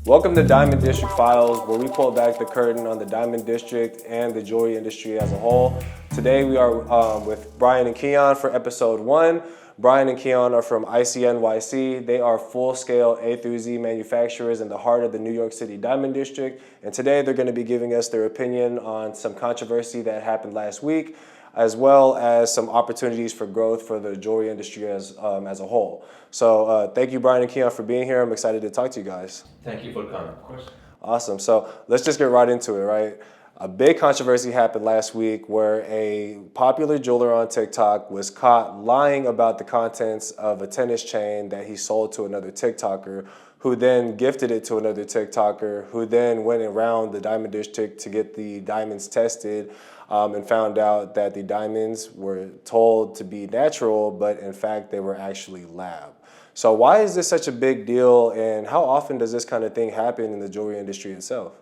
Welcome to Diamond District Files, where we pull back the curtain on the Diamond District and the jewelry industry as a whole. Today we are with Brian and Keon for episode 1. Brian and Keon are from ICNYC. They are full-scale A through Z manufacturers in the heart of the New York City Diamond District. And today they're going to be giving us their opinion on some controversy that happened last week, as well as some opportunities for growth for the jewelry industry as a whole. So thank you, Brian and Keon, for being here. I'm excited to talk to you guys. Thank you for coming, of course. Awesome. So let's just get right into it, right? A big controversy happened last week where a popular jeweler on TikTok was caught lying about the contents of a tennis chain that he sold to another TikToker, who then gifted it to another TikToker, who then went around the Diamond District to get the diamonds tested and found out that the diamonds were told to be natural, but in fact they were actually lab. So why is this such a big deal, and how often does this kind of thing happen in the jewelry industry itself?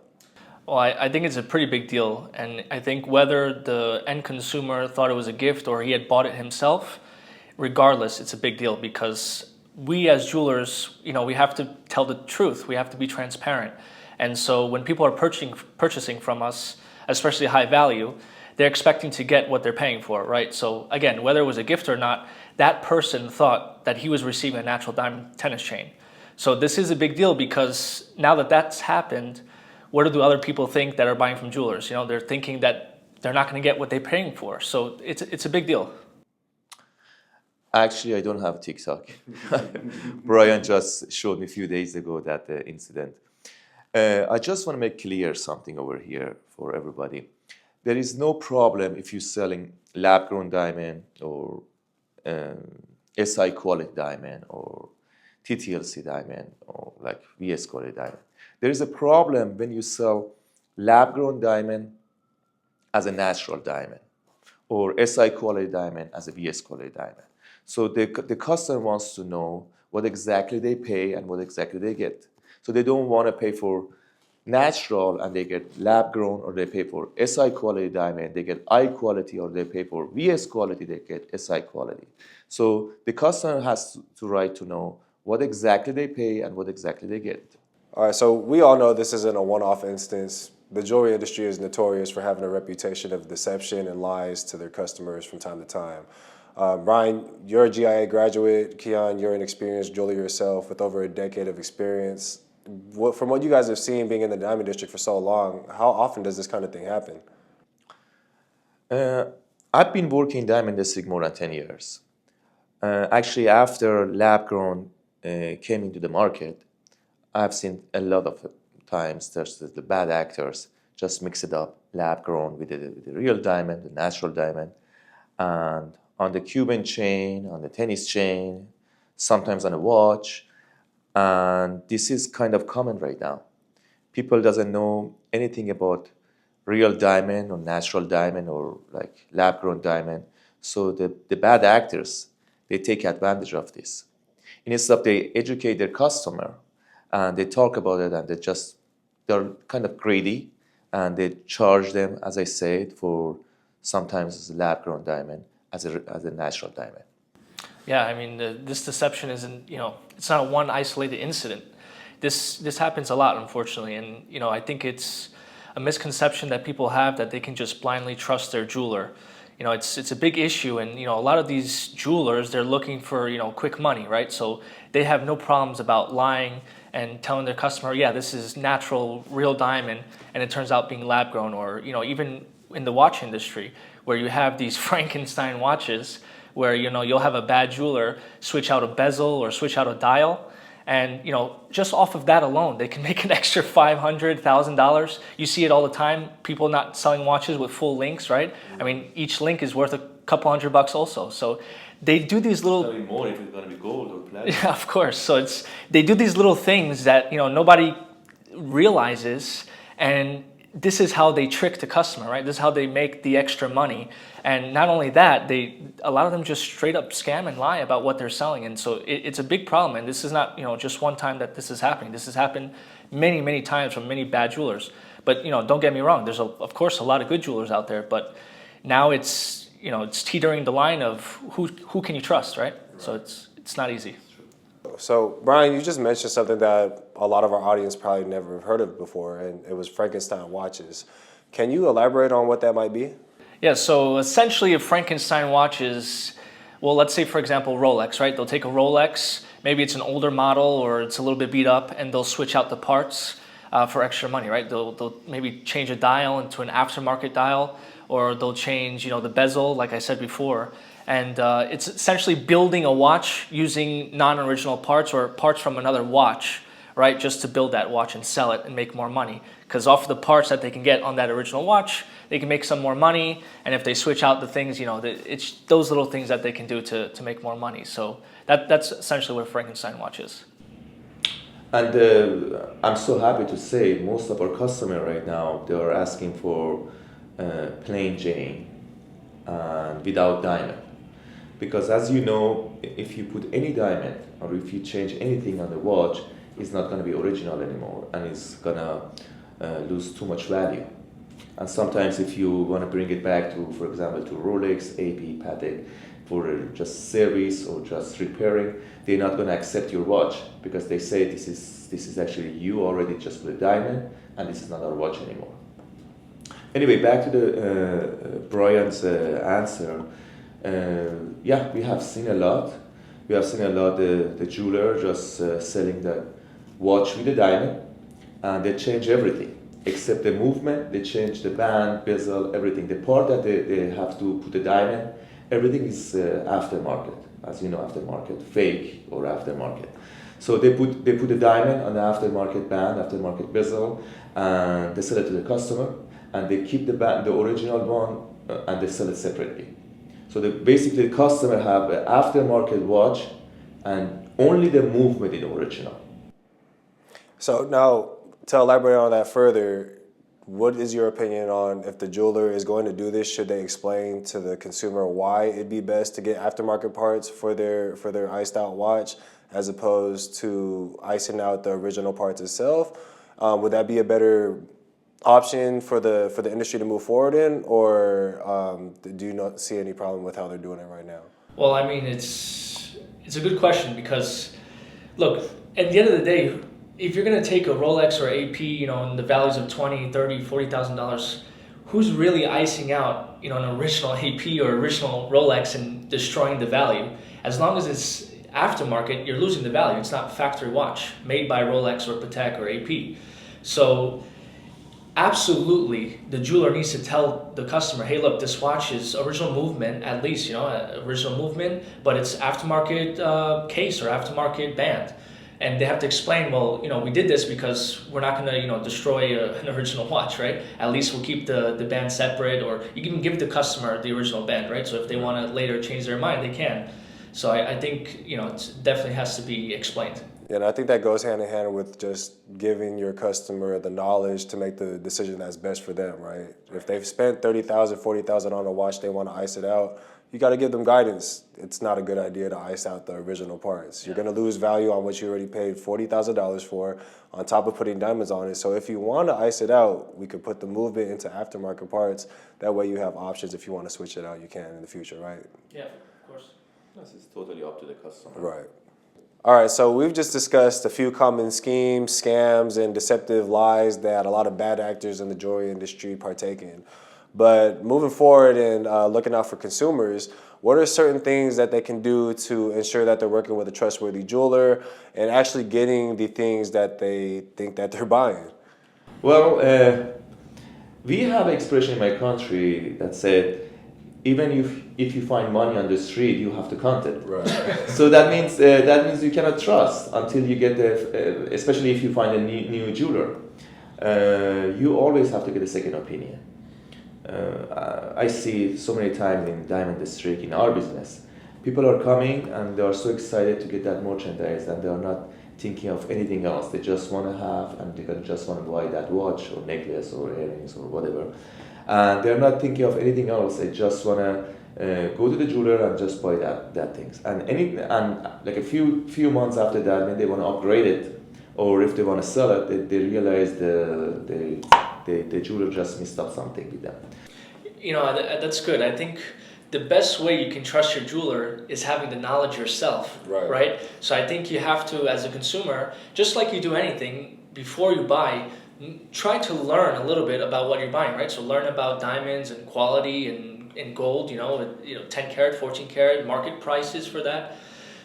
Well, I think it's a pretty big deal, and I think whether the end consumer thought it was a gift or he had bought it himself, regardless, it's a big deal because we as jewelers, we have to tell the truth. We have to be transparent. And so when people are purchasing from us, especially high value, they're expecting to get what they're paying for, right? So again, whether it was a gift or not, that person thought that he was receiving a natural diamond tennis chain. So this is a big deal because now that that's happened, what do other people think that are buying from jewelers? They're thinking that they're not going to get what they're paying for. So it's a big deal. Actually, I don't have TikTok. Brian just showed me a few days ago that incident. I just want to make clear something over here for everybody. There is no problem if you're selling lab-grown diamond or SI quality diamond or TTLC diamond or like VS quality diamond. There is a problem when you sell lab-grown diamond as a natural diamond or SI quality diamond as a VS quality diamond. So the customer wants to know what exactly they pay and what exactly they get. So they don't want to pay for natural and they get lab grown, or they pay for SI quality diamond, they get I quality, or they pay for VS quality, they get SI quality. So the customer has to right to know what exactly they pay and what exactly they get. All right, so we all know this isn't a one-off instance. The jewelry industry is notorious for having a reputation of deception and lies to their customers from time to time. Brian, you're a GIA graduate. Keon, you're an experienced jeweler yourself with over a decade of experience. From what you guys have seen being in the Diamond District for so long, how often does this kind of thing happen? I've been working in Diamond District more than 10 years. Actually, after lab-grown came into the market, I've seen a lot of times there's the bad actors just mix it up, lab-grown with the real diamond, the natural diamond, and on the Cuban chain, on the tennis chain, sometimes on a watch. And this is kind of common right now. People doesn't know anything about real diamond or natural diamond or like lab-grown diamond. So the bad actors, they take advantage of this. Instead, they educate their customer and they talk about it, and they're kind of greedy, and they charge them, as I said, for sometimes lab-grown diamond as a natural diamond. Yeah, I mean, this deception isn't, it's not one isolated incident. This happens a lot, unfortunately, and I think it's a misconception that people have that they can just blindly trust their jeweler. It's a big issue, and a lot of these jewelers, they're looking for quick money, right? So they have no problems about lying and telling their customer, yeah, this is natural, real diamond, and it turns out being lab grown. Or even in the watch industry, where you have these Frankenstein watches, where you'll have a bad jeweler switch out a bezel or switch out a dial, and just off of that alone, they can make an extra $500,000. You see it all the time. People not selling watches with full links, right? I mean, each link is worth a couple $100 also. So they do these little. It's more if it's going to be gold or platinum. Yeah, of course. So they do these little things that nobody realizes, and this is how they trick the customer, right? This is how they make the extra money. And not only that, a lot of them just straight up scam and lie about what they're selling. And so it's a big problem. And this is not, just one time that this is happening. This has happened many, many times from many bad jewelers. But, don't get me wrong. There's, of course, a lot of good jewelers out there. But now it's teetering the line of who can you trust, right? So it's not easy. So, Brian, you just mentioned something that a lot of our audience probably never heard of before, and it was Frankenstein watches. Can you elaborate on what that might be? Yeah, so essentially a Frankenstein watch is, well, let's say for example Rolex, right? They'll take a Rolex, maybe it's an older model or it's a little bit beat up, and they'll switch out the parts for extra money, right? They'll maybe change a dial into an aftermarket dial, or they'll change, the bezel, like I said before. And it's essentially building a watch using non-original parts or parts from another watch, right? Just to build that watch and sell it and make more money. Because off the parts that they can get on that original watch, they can make some more money. And if they switch out the things, it's those little things that they can do to make more money. So that's essentially what a Frankenstein watch is. And I'm so happy to say most of our customers right now, they are asking for plain Jane and without diamond. Because as you know, if you put any diamond or if you change anything on the watch, it's not going to be original anymore and it's going to lose too much value. And sometimes if you want to bring it back to, for example, to Rolex, AP, Patek, for just service or just repairing, they're not going to accept your watch because they say this is actually you already just put a diamond and this is not our watch anymore. Anyway, back to the Brian's answer. Yeah, we have seen a lot. We have seen a lot the jeweler just selling the watch with the diamond, and they change everything except the movement. They change the band, bezel, everything. The part that they have to put the diamond, everything is aftermarket. As you know, aftermarket, fake or aftermarket. So they put the diamond on the aftermarket band, aftermarket bezel, and they sell it to the customer, and they keep the band, the original one, and they sell it separately. So basically the customer have an aftermarket watch and only the movement is original. So now, to elaborate on that further, what is your opinion on if the jeweler is going to do this? Should they explain to the consumer why it'd be best to get aftermarket parts for their iced out watch as opposed to icing out the original parts itself? Would that be a better option for the industry to move forward in, or do you not see any problem with how they're doing it right now? Well, I mean, it's a good question because, look, at the end of the day, if you're going to take a Rolex or AP, in the values of $20,000, $30,000, $40,000, who's really icing out, an original AP or original Rolex and destroying the value? As long as it's aftermarket, you're losing the value. It's not factory watch made by Rolex or Patek or AP. So absolutely, the jeweler needs to tell the customer, hey, look, this watch is original movement, at least, original movement, but it's aftermarket case or aftermarket band. And they have to explain, well, we did this because we're not going to, destroy an original watch, right? At least we'll keep the band separate, or you can give the customer the original band, right? So if they want to later change their mind, they can. So I think, it definitely has to be explained. And I think that goes hand in hand with just giving your customer the knowledge to make the decision that's best for them, right? If they've spent $30,000, $40,000 on a watch, they want to ice it out, you got to give them guidance. It's not a good idea to ice out the original parts. You're going to lose value on what you already paid $40,000 for, on top of putting diamonds on it. So if you want to ice it out, we could put the movement into aftermarket parts. That way you have options. If you want to switch it out, you can in the future, right? Yeah, of course. This is totally up to the customer. Right. All right, so we've just discussed a few common schemes, scams, and deceptive lies that a lot of bad actors in the jewelry industry partake in. But moving forward and looking out for consumers, what are certain things that they can do to ensure that they're working with a trustworthy jeweler and actually getting the things that they think that they're buying? Well, we have an expression in my country that said, even if you find money on the street, you have to count it. Right. So that means you cannot trust until you get especially if you find a new jeweler. You always have to get a second opinion. I see so many times in diamond district in our business, people are coming and they are so excited to get that merchandise and they are not thinking of anything else. They just want to have and they just want to buy that watch or necklace or earrings or whatever. And they're not thinking of anything else. They just want to go to the jeweler and just buy that things. And like a few months after that, when they want to upgrade it, or if they want to sell it, they realize the jeweler just messed up something with them. That's good. I think the best way you can trust your jeweler is having the knowledge yourself, right? So I think you have to, as a consumer, just like you do anything, before you buy, try to learn a little bit about what you're buying, right? So learn about diamonds and quality and gold, 10 karat, 14 karat, market prices for that.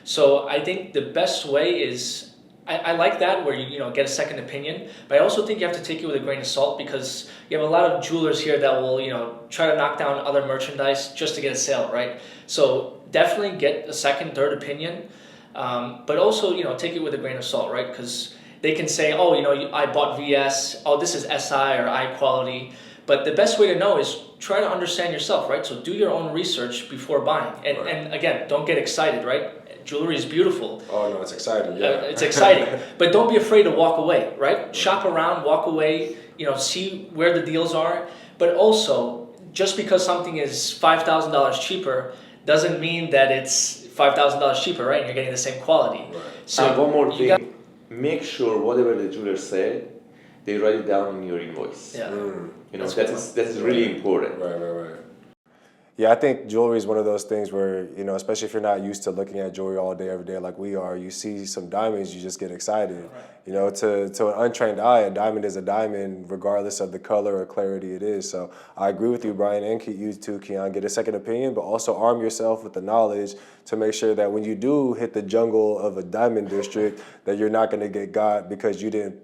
So I think the best way is, I like that where you get a second opinion, but I also think you have to take it with a grain of salt, because you have a lot of jewelers here that will try to knock down other merchandise just to get a sale, right? So definitely get a second, third opinion, but also take it with a grain of salt, right? Because they can say, oh, I bought VS, oh, this is SI or I quality, but the best way to know is try to understand yourself, right? So do your own research before buying, and again, don't get excited, right? Jewelry is beautiful. Oh no, it's exciting. Yeah, it's exciting, but don't be afraid to walk away. Right? Shop around, walk away. See where the deals are. But also, just because something is $5,000 cheaper doesn't mean that it's $5,000 cheaper, right? And you're getting the same quality. Right. So and one more thing: make sure whatever the jeweler said, they write it down in your invoice. Yeah. That's really important. Right. Yeah, I think jewelry is one of those things where, especially if you're not used to looking at jewelry all day, every day like we are, you see some diamonds, you just get excited. Right. To an untrained eye, a diamond is a diamond regardless of the color or clarity it is. So I agree with you, Brian, and you too, Keon. Get a second opinion, but also arm yourself with the knowledge to make sure that when you do hit the jungle of a diamond district, that you're not going to get got because you didn't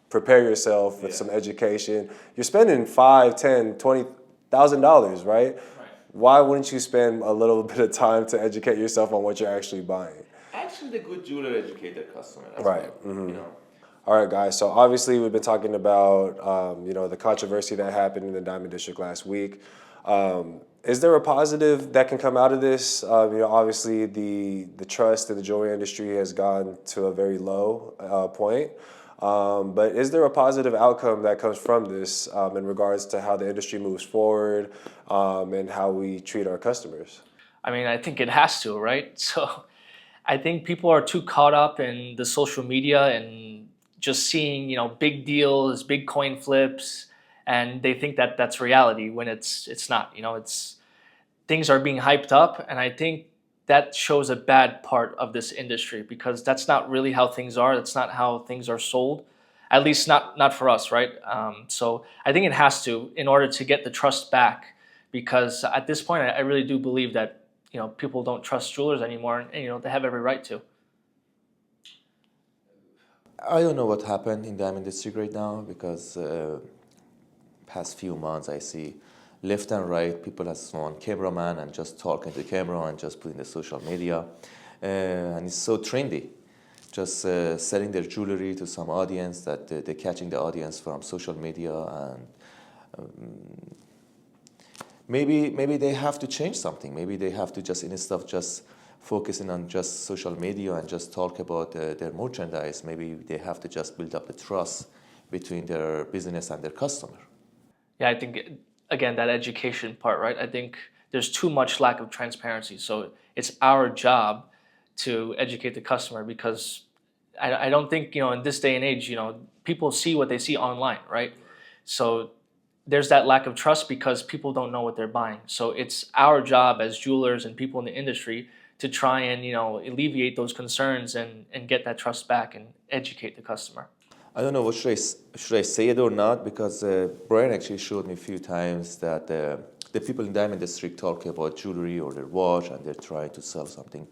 prepare yourself with some education. You're spending $5,000, $10,000, $20,000, right? Why wouldn't you spend a little bit of time to educate yourself on what you're actually buying? Actually, the good jeweler educate their customer. Right. Well, mm-hmm. All right, guys. So obviously, we've been talking about the controversy that happened in the Diamond District last week. Is there a positive that can come out of this? Obviously, the trust in the jewelry industry has gone to a very low point. But is there a positive outcome that comes from this in regards to how the industry moves forward and how we treat our customers? I mean, I think it has to, right? So I think people are too caught up in the social media and just seeing, big deals, big coin flips, and they think that that's reality when it's not. Things are being hyped up, and I think that shows a bad part of this industry, because that's not really how things are. That's not how things are sold, at least not for us, right? So I think it has to, in order to get the trust back, because at this point, I really do believe that people don't trust jewelers anymore, and they have every right to. I don't know what happened in Diamond District right now, because past few months I see left and right people as one cameraman and just talking to the camera and just putting the social media, and it's so trendy, just selling their jewelry to some audience that they're catching the audience from social media, and maybe they have to change something. Maybe they have to just, instead of just focusing on just social media and just talk about their merchandise, maybe they have to just build up the trust between their business and their customer. Yeah, I think, again, that education part, right? I think there's too much lack of transparency. So it's our job to educate the customer, because I don't think, in this day and age, people see what they see online, right? So there's that lack of trust because people don't know what they're buying. So it's our job as jewelers and people in the industry to try and, alleviate those concerns and get that trust back and educate the customer. I don't know what should I say it or not, because Brian actually showed me a few times that the people in Diamond District talk about jewelry or their watch and they're trying to sell something.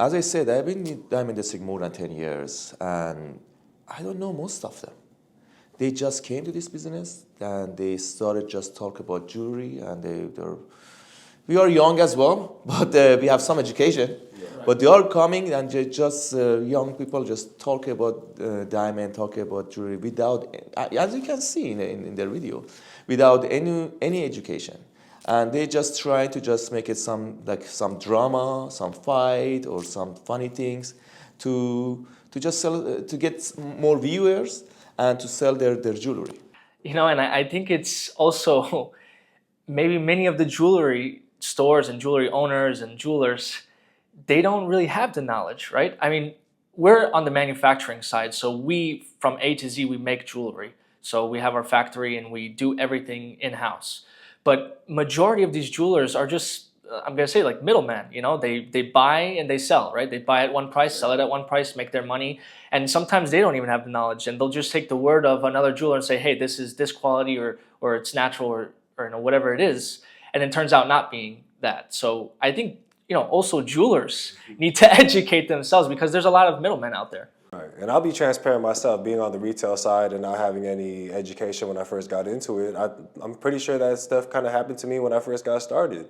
As I said, I've been in Diamond District more than 10 years, and I don't know most of them. They just came to this business and they started just talk about jewelry, and we are young as well, but we have some education. Yeah. But they are coming and just young people just talk about diamond, talk about jewelry without, as you can see in their video, without any education. And they just try to just make it some drama, some fight, or some funny things to just sell, to get more viewers and to sell their jewelry. And I think it's also maybe many of the jewelry stores and jewelry owners and jewelers, they don't really have the knowledge, right? I mean, we're on the manufacturing side, so we, from A to Z, we make jewelry. So we have our factory and we do everything in-house. But majority of these jewelers are just I'm gonna say like middleman. They buy and they sell, right? They buy at one price, sell it at one price, make their money, and sometimes they don't even have the knowledge, and they'll just take the word of another jeweler and say, hey, this is this quality, or it's natural, or whatever it is, and it turns out not being that. So I think also jewelers need to educate themselves because there's a lot of middlemen out there. Right. And I'll be transparent myself, being on the retail side and not having any education when I first got into it. I'm pretty sure that stuff kind of happened to me when I first got started.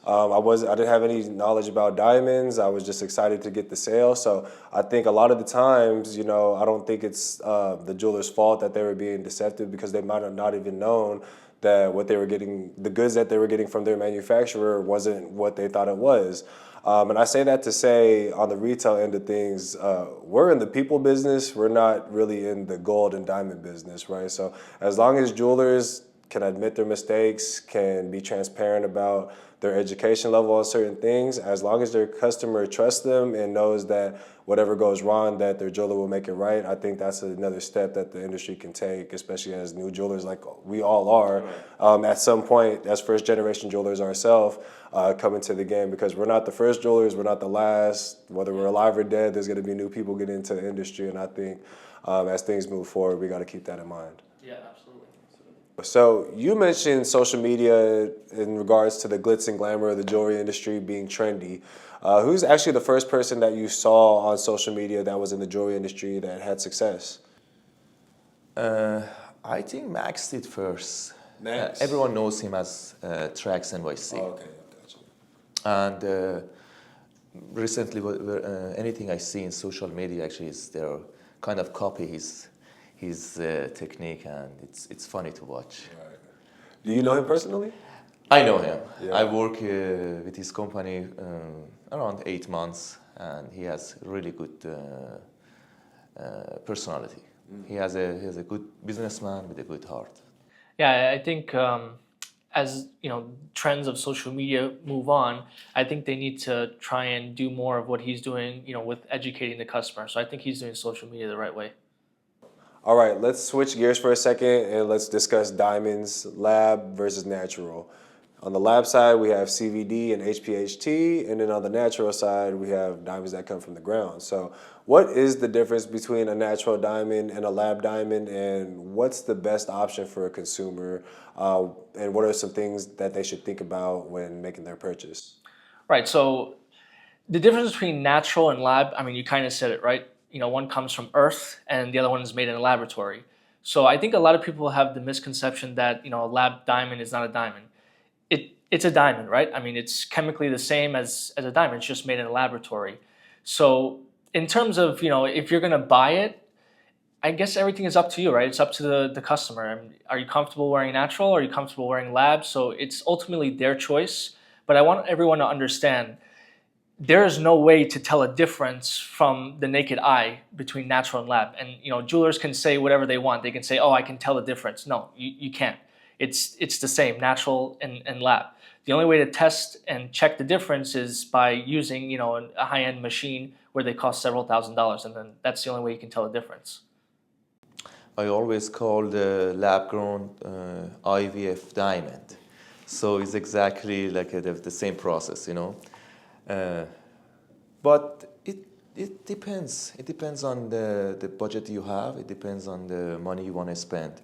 I didn't have any knowledge about diamonds. I was just excited to get the sale. So I think a lot of the times, I don't think it's the jeweler's fault that they were being deceptive, because they might have not even known that what they were getting, the goods that they were getting from their manufacturer, wasn't what they thought it was. And I say that to say, on the retail end of things, we're in the people business. We're not really in the gold and diamond business, right? So as long as jewelers can admit their mistakes, can be transparent about their education level on certain things, as long as their customer trusts them and knows that whatever goes wrong, that their jeweler will make it right, I think that's another step that the industry can take, especially as new jewelers like we all are, at some point, as first generation jewelers ourselves, come into the game, because we're not the first jewelers, we're not the last. Whether we're alive or dead, there's going to be new people getting into the industry, and I think as things move forward, we got to keep that in mind. Yeah, absolutely. So you mentioned social media in regards to the glitz and glamour of the jewelry industry being trendy. Who's actually the first person that you saw on social media that was in the jewelry industry that had success? I think Max did first. Max? Everyone knows him as Trax NYC. Oh, okay, gotcha. And recently, anything I see in social media actually is their kind of copy his technique, and it's funny to watch. Right. Do you know him personally? I know him. Yeah. I work with his company around 8 months, and he has really good personality. He has a good businessman with a good heart. Yeah, I think as trends of social media move on, I think they need to try and do more of what he's doing, with educating the customer. So I think he's doing social media the right way. All right, let's switch gears for a second and let's discuss diamonds, lab versus natural. On the lab side, we have CVD and HPHT, and then on the natural side, we have diamonds that come from the ground. So what is the difference between a natural diamond and a lab diamond, and what's the best option for a consumer, and what are some things that they should think about when making their purchase? Right. So the difference between natural and lab, I mean, you kind of said it, right? One comes from earth and the other one is made in a laboratory. So I think a lot of people have the misconception that, a lab diamond is not a diamond. It's a diamond, right? I mean, it's chemically the same as a diamond. It's just made in a laboratory. So in terms of, if you're going to buy it, I guess everything is up to you, right? It's up to the customer. I mean, are you comfortable wearing natural? Are you comfortable wearing lab? So it's ultimately their choice. But I want everyone to understand there is no way to tell a difference from the naked eye between natural and lab. And jewelers can say whatever they want. They can say, "Oh, I can tell the difference." No, you can't. It's the same, natural and lab. The only way to test and check the difference is by using a high-end machine where they cost several $1,000s, and then that's the only way you can tell the difference. I always call the lab-grown IVF diamond. So it's exactly like the same process, But it depends. It depends on the budget you have. It depends on the money you want to spend.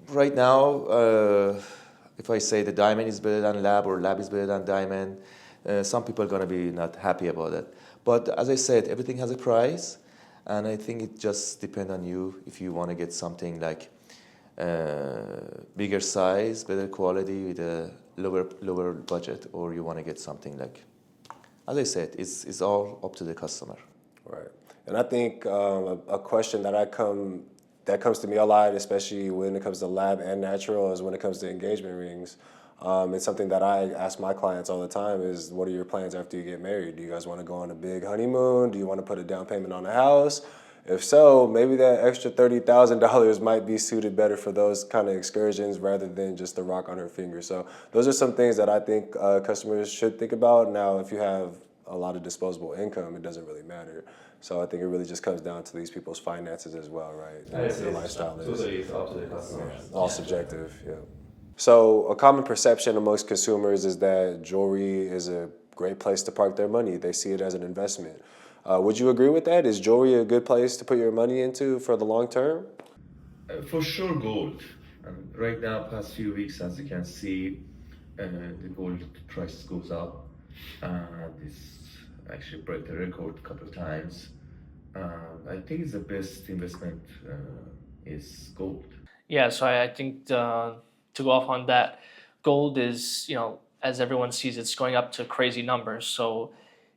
Right now, if I say the diamond is better than lab or lab is better than diamond, some people are going to be not happy about it. But as I said, everything has a price, and I think it just depends on you if you want to get something like bigger size, better quality with a lower budget, or you want to get something like, as I said, it's all up to the customer. Right. And I think a question that comes to me a lot, especially when it comes to lab and natural, is when it comes to engagement rings. It's something that I ask my clients all the time is, what are your plans after you get married? Do you guys want to go on a big honeymoon? Do you want to put a down payment on a house? If so, maybe that extra $30,000 might be suited better for those kind of excursions rather than just the rock on her finger. So those are some things that I think customers should think about. Now, if you have a lot of disposable income, it doesn't really matter. So I think it really just comes down to these people's finances as well, right? And their lifestyle is totally up to the customer. all subjective, yeah. So a common perception amongst consumers is that jewelry is a great place to park their money. They see it as an investment. Would you agree with that? Is jewelry a good place to put your money into for the long term? For sure, gold. And right now, past few weeks, as you can see, the gold price goes up. This actually broke the record a couple of times. I think it's the best investment is gold. Yeah, so I think to go off on that, gold is, as everyone sees, it's going up to crazy numbers. So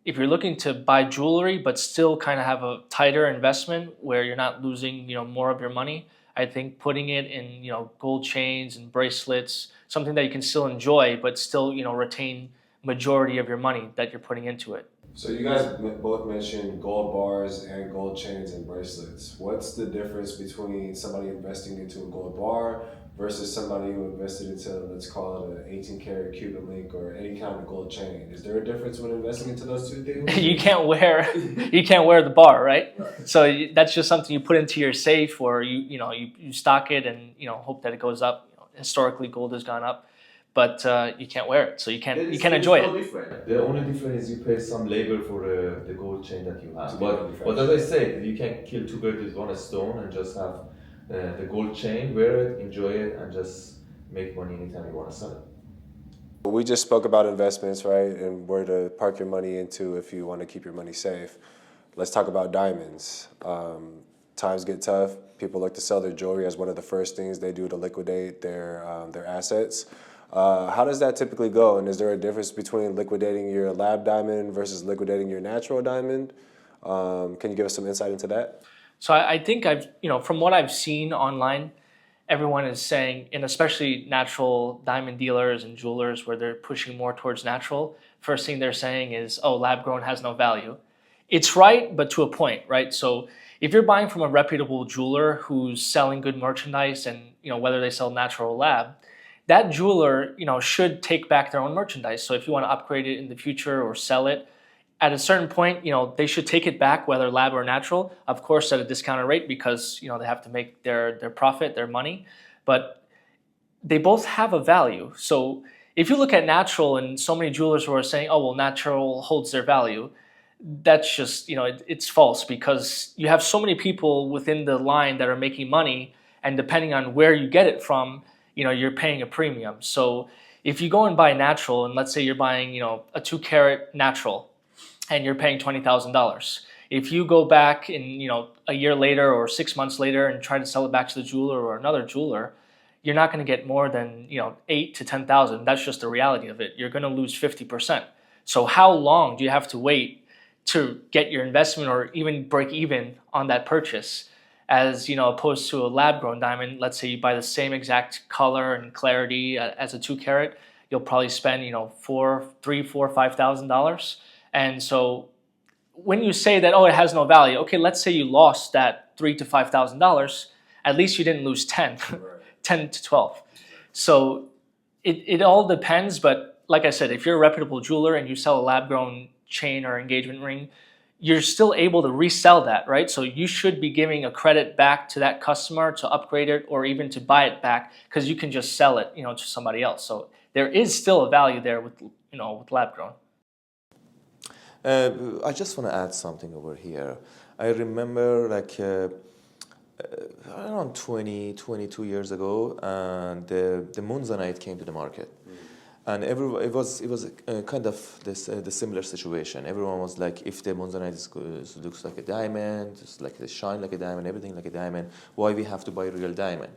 if you're looking to buy jewelry but still kind of have a tighter investment where you're not losing, more of your money, I think putting it in, gold chains and bracelets, something that you can still enjoy but still, retain majority of your money that you're putting into it. So you guys both mentioned gold bars and gold chains and bracelets. What's the difference between somebody investing into a gold bar versus somebody who invested into, let's call it an 18 karat Cuban link or any kind of gold chain? Is there a difference when investing into those two things? You can't wear the bar, right? So that's just something you put into your safe, or you stock it and hope that it goes up. Historically, gold has gone up, but you can't wear it, so you can't enjoy it. Different. The only difference is you pay some labor for the gold chain that you have. To be really But as I said, you can kill two birds with one stone and just have the gold chain, wear it, enjoy it, and just make money anytime you want to sell it. We just spoke about investments, right? And where to park your money into if you want to keep your money safe. Let's talk about diamonds. Times get tough. People look to sell their jewelry as one of the first things they do to liquidate their assets. How does that typically go? And is there a difference between liquidating your lab diamond versus liquidating your natural diamond? Can you give us some insight into that? So I think from what I've seen online, everyone is saying, and especially natural diamond dealers and jewelers where they're pushing more towards natural, first thing they're saying is, oh, lab grown has no value. It's right, but to a point, right? So if you're buying from a reputable jeweler who's selling good merchandise, and whether they sell natural or lab, that jeweler should take back their own merchandise. So if you want to upgrade it in the future or sell it, at a certain point, they should take it back, whether lab or natural, of course, at a discounted rate, because, they have to make their profit, their money. But they both have a value. So if you look at natural, and so many jewelers who are saying, oh, well, natural holds their value, that's just, it's false, because you have so many people within the line that are making money, and depending on where you get it from, you're paying a premium. So if you go and buy natural, and let's say you're buying, a 2 carat natural, and you're paying $20,000. If you go back in, a year later or 6 months later and try to sell it back to the jeweler or another jeweler, you're not going to get more than, 8 to 10,000. That's just the reality of it. You're going to lose 50%. So how long do you have to wait to get your investment or even break even on that purchase? As opposed to a lab grown diamond, let's say you buy the same exact color and clarity as a 2 carat, you'll probably spend, $5,000. And so when you say that, oh, it has no value, okay, let's say you lost that $3,000 to $5,000, at least you didn't lose 10, Right. 10 to 12. So it all depends. But like I said, if you're a reputable jeweler and you sell a lab grown chain or engagement ring, you're still able to resell that, right? So you should be giving a credit back to that customer to upgrade it or even to buy it back, because you can just sell it, to somebody else. So there is still a value there with lab grown. I just want to add something over here. I remember around 20, 22 years ago, and the Moonzonite came to the market. And it was kind of the similar situation. Everyone was like, if the Moonzonite looks like a diamond, it's like they shine like a diamond, everything like a diamond, why we have to buy real diamond?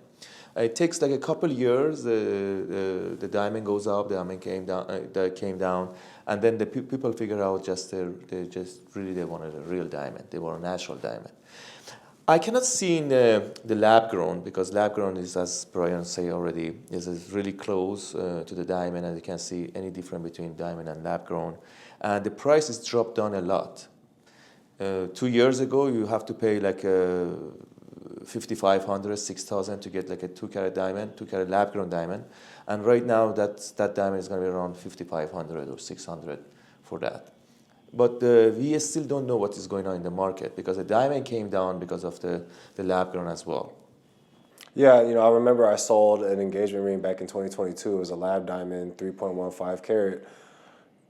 It takes like a couple years. The diamond goes up, the diamond came down, and then the people figure out they wanted a real diamond. They want a natural diamond. I cannot see in the lab grown, because lab grown is, as Brian said already, is really close to the diamond, and you can't see any difference between diamond and lab grown. And the price is dropped down a lot. 2 years ago, you have to pay like 5,500, 6,000 to get like a 2 carat diamond, 2 carat lab grown diamond. And right now that diamond is going to be around 5,500 or 600 for that. But we still don't know what is going on in the market, because the diamond came down because of the lab grown as well. Yeah, I remember I sold an engagement ring back in 2022. It was a lab diamond, 3.15 carat.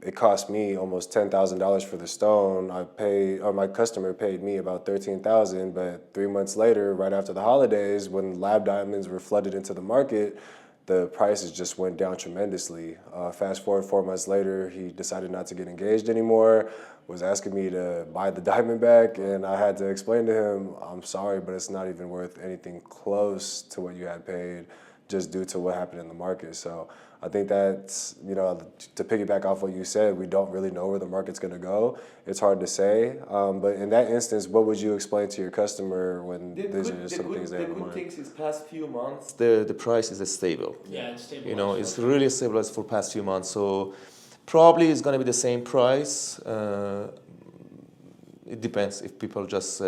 It cost me almost $10,000 for the stone. My customer paid me about 13,000. But 3 months later, right after the holidays, when lab diamonds were flooded into the market, the prices just went down tremendously. Fast forward 4 months later, he decided not to get engaged anymore, was asking me to buy the diamond back, and I had to explain to him, I'm sorry, but it's not even worth anything close to what you had paid just due to what happened in the market. So I think that's, to piggyback off what you said, we don't really know where the market's going to go. It's hard to say. But in that instance, what would you explain to your customer when these are some things they have in The good mind? things is past few months the price is stable. Yeah, it's stable. It's really stabilized for past few months. So probably it's going to be the same price. It depends if people just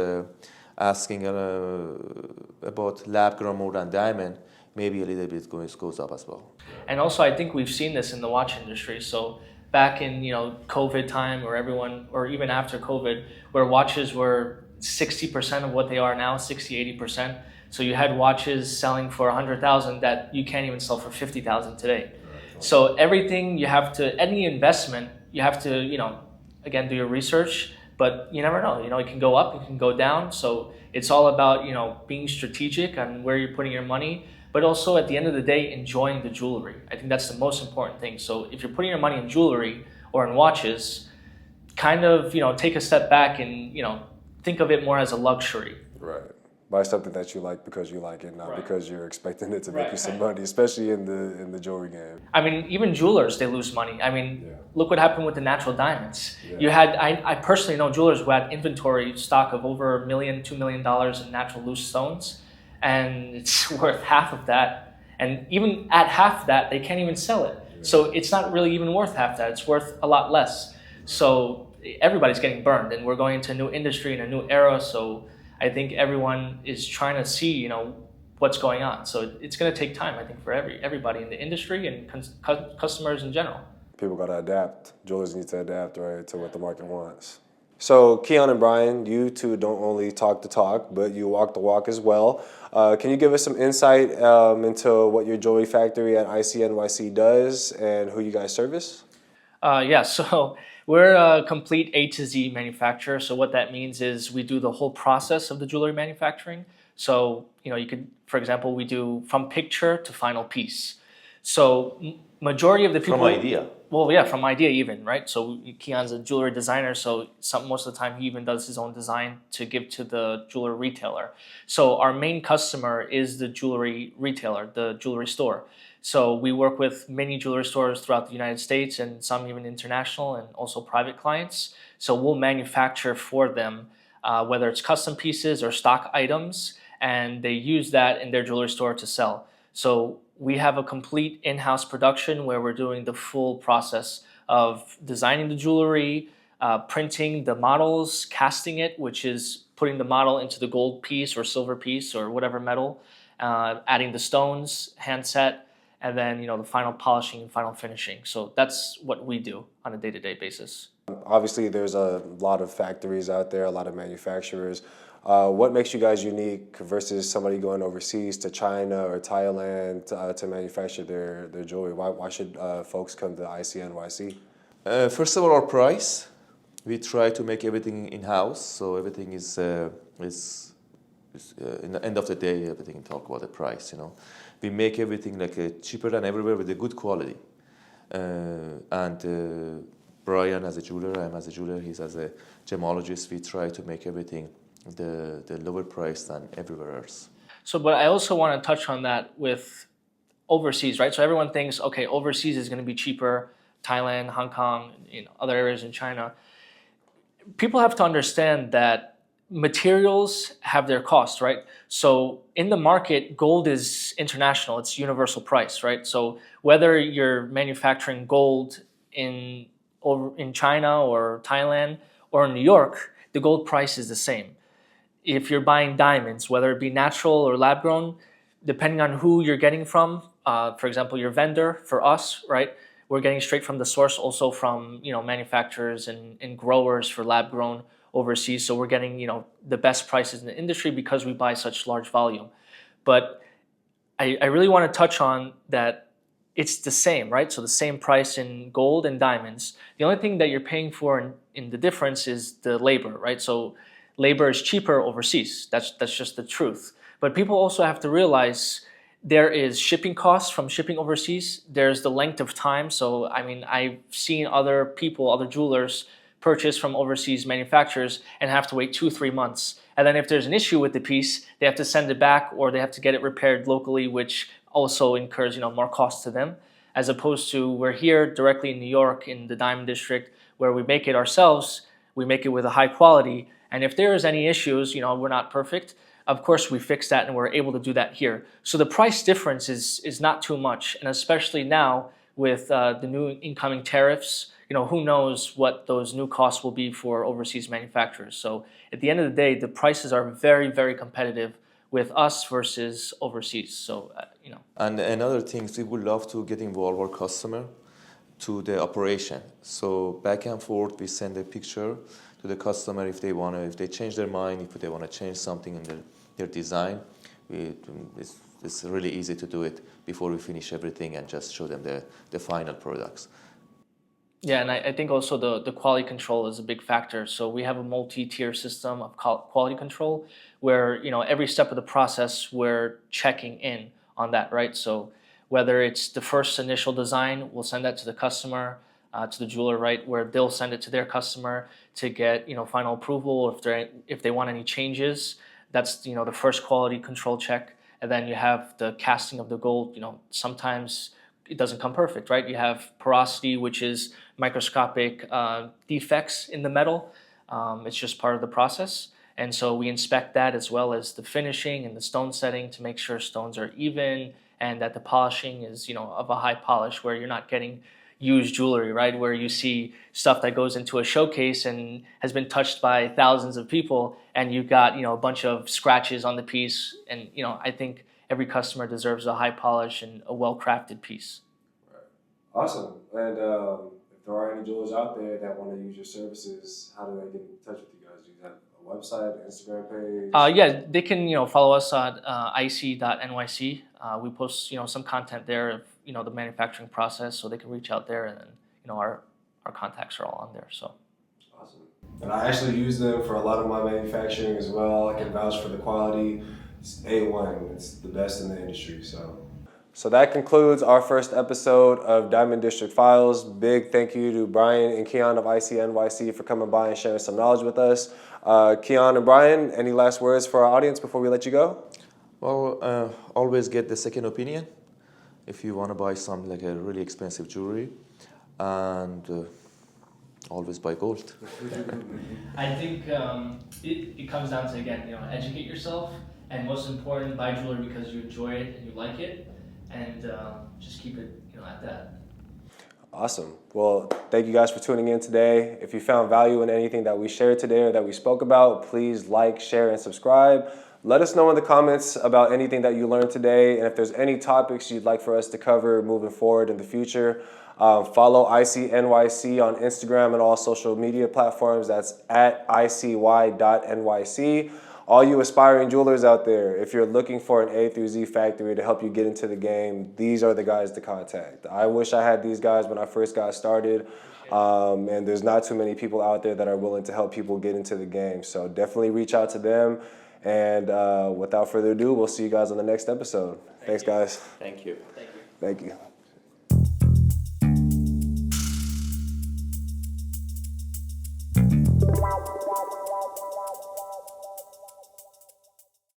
asking about lab grown more than diamond, maybe a little bit goes up as well. And also, I think we've seen this in the watch industry. So back in COVID time, or everyone, or even after COVID, where watches were 60% of what they are now, 60-80%. So you had watches selling for 100,000 that you can't even sell for 50,000 today. So everything you have to, any investment, you have to, again, do your research. But you never know. It can go up, it can go down. So it's all about being strategic on where you're putting your money, but also at the end of the day, enjoying the jewelry. I think that's the most important thing. So if you're putting your money in jewelry or in watches, kind of take a step back and think of it more as a luxury. Right. Buy something that you like because you like it, not Right. because you're expecting it to make Right, you some right. money, especially in the jewelry game. I mean, even jewelers, they lose money. I mean, Yeah. look what happened with the natural diamonds. Yeah. You had, I personally know jewelers who had inventory stock of over $1 million, $2 million in natural loose stones, and it's worth half of that. And even at half that, they can't even sell it. Yeah. So it's not really even worth half that. It's worth a lot less. So everybody's getting burned, and we're going into a new industry and a new era. So I think everyone is trying to see, what's going on. So it's going to take time, I think, for everybody in the industry and customers in general. People got to adapt. Jewelers need to adapt, right, to what the market wants. So, Keon and Brian, you two don't only talk the talk, but you walk the walk as well. Can you give us some insight into what your jewelry factory at ICNYC does and who you guys service? Yeah, so we're a complete A to Z manufacturer. So what that means is we do the whole process of the jewelry manufacturing. So, you could, for example, we do from picture to final piece. So majority of the people... From idea. Well, yeah, from idea even, right? So Keon's a jewelry designer, so most of the time he even does his own design to give to the jewelry retailer. So our main customer is the jewelry retailer, the jewelry store. So we work with many jewelry stores throughout the United States and some even international and also private clients. So we'll manufacture for them, whether it's custom pieces or stock items, and they use that in their jewelry store to sell. So we have a complete in-house production where we're doing the full process of designing the jewelry, printing the models, casting it, which is putting the model into the gold piece or silver piece or whatever metal, adding the stones, hand set, and then the final polishing and final finishing. So that's what we do on a day-to-day basis. Obviously, there's a lot of factories out there, a lot of manufacturers. What makes you guys unique versus somebody going overseas to China or Thailand to manufacture their jewelry? Why should folks come to ICNYC? First of all, our price. We try to make everything in-house, so everything is in the end of the day, everything talk about the price, We make everything cheaper than everywhere with a good quality. And Brian as a jeweler, I'm as a jeweler, he's as a gemologist, we try to make everything the lower price than everywhere else. So, but I also want to touch on that with overseas, right? So everyone thinks, okay, overseas is going to be cheaper, Thailand, Hong Kong, other areas in China. People have to understand that materials have their cost, right? So in the market, gold is international, it's universal price, right? So whether you're manufacturing gold in China or Thailand or in New York, the gold price is the same. If you're buying diamonds, whether it be natural or lab grown, depending on who you're getting from, for example, your vendor, for us, right? We're getting straight from the source, also from manufacturers and growers for lab grown overseas. So we're getting the best prices in the industry because we buy such large volume. But I really want to touch on that it's the same, right? So the same price in gold and diamonds. The only thing that you're paying for in the difference is the labor, right? So labor is cheaper overseas. That's just the truth. But people also have to realize there is shipping costs from shipping overseas. There's the length of time. So I mean, I've seen other people, other jewelers purchase from overseas manufacturers and have to wait 2-3 months. And then if there's an issue with the piece, they have to send it back or they have to get it repaired locally, which also incurs more cost to them. As opposed to we're here directly in New York in the Diamond District where we make it ourselves. We make it with a high quality. And if there is any issues, we're not perfect. Of course, we fix that and we're able to do that here. So the price difference is not too much. And especially now with the new incoming tariffs, who knows what those new costs will be for overseas manufacturers. So at the end of the day, the prices are very, very competitive with us versus overseas. So, And another thing, we would love to get involved our customer to the operation. So back and forth, we send a picture to the customer if they change their mind, if they want to change something in their design. It's really easy to do it before we finish everything and just show them the final products. Yeah, and I think also the quality control is a big factor. So we have a multi-tier system of quality control where, every step of the process we're checking in on that, right? So whether it's the first initial design, we'll send that to the customer, to the jeweler, right, where they'll send it to their customer to get, final approval. If they want any changes, that's, the first quality control check. And then you have the casting of the gold. Sometimes it doesn't come perfect, right? You have porosity, which is microscopic defects in the metal. It's just part of the process. And so we inspect that as well as the finishing and the stone setting to make sure stones are even and that the polishing is, of a high polish where you're not getting used jewelry, right? Where you see stuff that goes into a showcase and has been touched by thousands of people and you've got, a bunch of scratches on the piece. And, I think every customer deserves a high polish and a well-crafted piece. Right. Awesome. And if there are any jewelers out there that want to use your services, how do they get in touch with you guys? Do you have a website, Instagram page? Yeah, they can follow us at ic.nyc. We post some content there of the manufacturing process, so they can reach out there, and then our contacts are all on there. So awesome. And I actually use them for a lot of my manufacturing as well. I can vouch for the quality. It's A1. It's the best in the industry. So that concludes our first episode of Diamond District Files. Big thank you to Brian and Keon of ICNYC for coming by and sharing some knowledge with us. Keon and Brian, any last words for our audience before we let you go? Well, always get the second opinion if you want to buy some like a really expensive jewelry, and always buy gold. I think it comes down to, again, educate yourself, and most important, buy jewelry because you enjoy it and you like it, and just keep it at that. Awesome. Well, thank you guys for tuning in today. If you found value in anything that we shared today or that we spoke about, please like, share, and subscribe. Let us know in the comments about anything that you learned today, and if there's any topics you'd like for us to cover moving forward in the future. Follow ICNYC on Instagram and all social media platforms. That's at icy.nyc. All you aspiring jewelers out there, if you're looking for an A through Z factory to help you get into the game, these are the guys to contact. I wish I had these guys when I first got started, and there's not too many people out there that are willing to help people get into the game. So definitely reach out to them. And without further ado, we'll see you guys on the next episode. Thanks, guys. Thank you. Thank you. Wow.